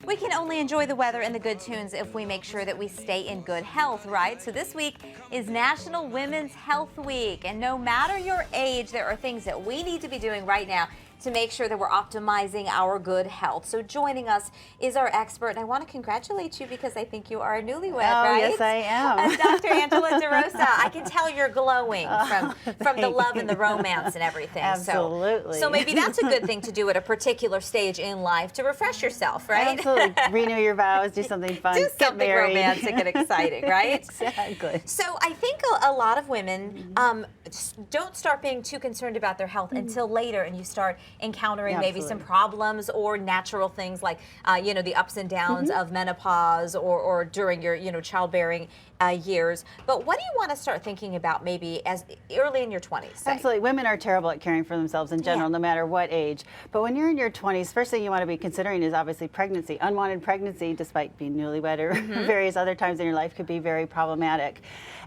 We can only enjoy the weather and the good tunes if we make sure that we stay in good health, right? So this week is National Women's Health Week, and no matter your age, there are things that we need to be doing right now to make sure that we're optimizing our good health. So joining us is our expert, and I want to congratulate you because I think you are a newlywed, right? Yes, I am. Dr. Angela DeRosa. I can tell you're glowing from the love and the romance and everything. Absolutely. So maybe that's a good thing to do at a particular stage in life to refresh yourself, right? Absolutely. Renew your vows, do something fun, do something romantic and exciting, right? Exactly. So I think a lot of women don't start being too concerned about their health until later, and you start encountering maybe some problems or natural things like the ups and downs of menopause or during your childbearing years. But what do you want to start thinking about maybe as early in your 20s? Say? Absolutely. Women are terrible at caring for themselves in general, no matter what age. But when you're in your 20s, first thing you want to be considering is obviously pregnancy. Unwanted pregnancy, despite being newlywed or various other times in your life, could be very problematic.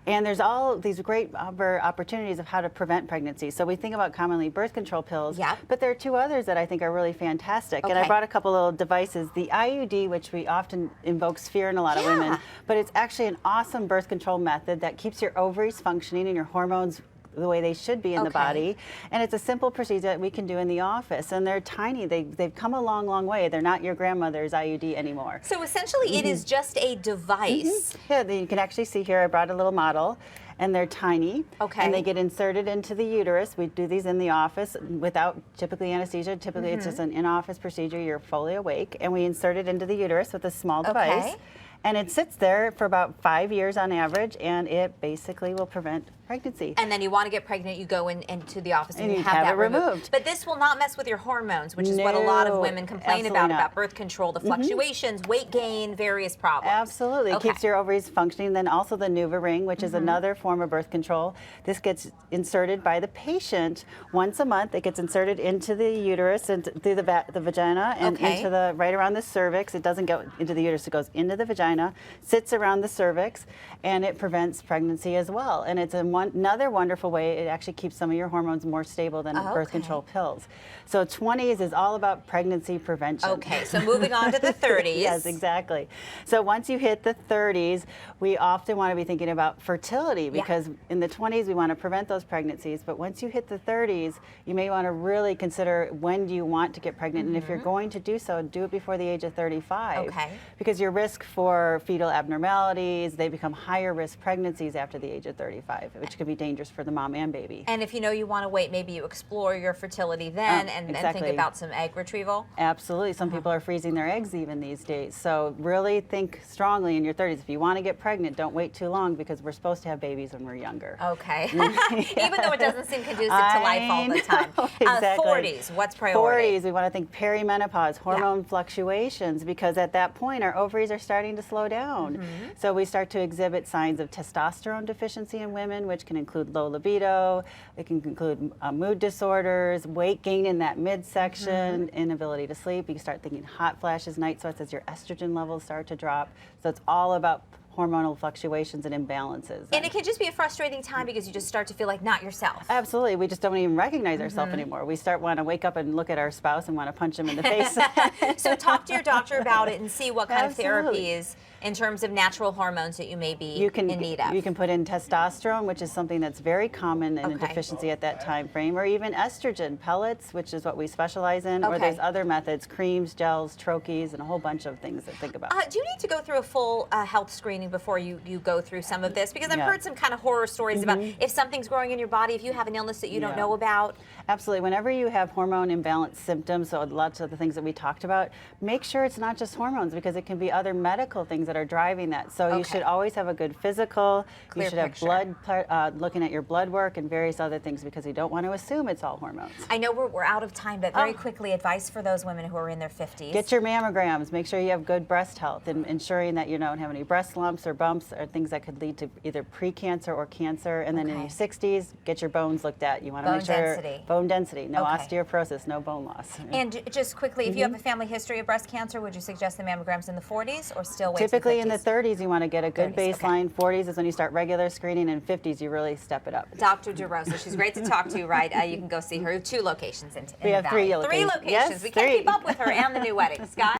And there's all these great opportunities of how to prevent pregnancy. So we think about commonly birth control pills, but there are two others that I think are really fantastic. And I brought a couple little devices. The IUD, which we often invokes fear in a lot of women, but it's actually an awesome birth control method that keeps your ovaries functioning and your hormones the way they should be in the body. And it's a simple procedure that we can do in the office. And they're tiny. They've come a long, long way. They're not your grandmother's IUD anymore. So essentially it is just a device. Yeah, you can actually see here I brought a little model. And they're tiny, and they get inserted into the uterus. We do these in the office without typically anesthesia. Typically it's just an in-office procedure. You're fully awake. And we insert it into the uterus with a small device. And it sits there for about 5 years on average, and it basically will prevent pregnancy. And then you want to get pregnant, you go into the office and you have that it removed. But this will not mess with your hormones, which is what a lot of women complain about birth control, the fluctuations, weight gain, various problems. Absolutely. It keeps your ovaries functioning. Then also the NuvaRing, which is another form of birth control. This gets inserted by the patient once a month. It gets inserted into the uterus and through the vagina and into the right around the cervix. It doesn't go into the uterus, it goes into the vagina, sits around the cervix, and it prevents pregnancy as well. And it's another wonderful way. It actually keeps some of your hormones more stable than birth control pills. So 20s is all about pregnancy prevention. Okay, so moving on to the 30s. Yes, exactly. So once you hit the 30s, we often want to be thinking about fertility because in the 20s we want to prevent those pregnancies, but once you hit the 30s, you may want to really consider when do you want to get pregnant, and if you're going to do so, do it before the age of 35. Because your risk for fetal abnormalities, they become higher risk pregnancies after the age of 35, which could be dangerous for the mom and baby. And if you know you want to wait, maybe you explore your fertility then and think about some egg retrieval? Absolutely. Some people are freezing their eggs even these days. So really think strongly in your 30s. If you want to get pregnant, don't wait too long because we're supposed to have babies when we're younger. Okay. Even though it doesn't seem conducive to life all the time. 40s, what's priority? 40s, we want to think perimenopause, hormone fluctuations, because at that point our ovaries are starting to slow down. So we start to exhibit signs of testosterone deficiency in women, which can include low libido, it can include mood disorders, weight gain in that midsection, inability to sleep. You can start thinking hot flashes, night sweats as your estrogen levels start to drop. So it's all about hormonal fluctuations and imbalances. And it can just be a frustrating time because you just start to feel like not yourself. Absolutely. We just don't even recognize ourselves anymore. We want to wake up and look at our spouse and want to punch him in the face. So talk to your doctor about it and see what kind of therapies in terms of natural hormones that you may be in need of. You can put in testosterone, which is something that's very common in a deficiency at that time frame, or even estrogen pellets, which is what we specialize in, or there's other methods, creams, gels, troches, and a whole bunch of things to think about. Do you need to go through a full health screening before you go through some of this? Because I've heard some kind of horror stories about if something's growing in your body, if you have an illness that you don't know about. Absolutely. Whenever you have hormone imbalance symptoms, so lots of the things that we talked about, make sure it's not just hormones because it can be other medical things that are driving that. So you should always have a good physical. You should have blood, looking at your blood work and various other things because you don't want to assume it's all hormones. I know we're out of time, but very quickly, advice for those women who are in their 50s. Get your mammograms. Make sure you have good breast health and ensuring that you don't have any breast lumps or bumps or things that could lead to either pre-cancer or cancer. And then in your 60s, get your bones looked at. You want to make sure bone density, no osteoporosis, no bone loss. And just quickly, if you have a family history of breast cancer, would you suggest the mammograms in the 40s or still wait? Typically in the 30s, you want to get a good baseline. 40s is when you start regular screening, and 50s you really step it up. Dr. DeRosa, she's great to talk to, right? You can go see her. 2 locations in we have the Valley. 3 locations. 3 locations. Yes, we can't keep up with her and the new wedding. Scott?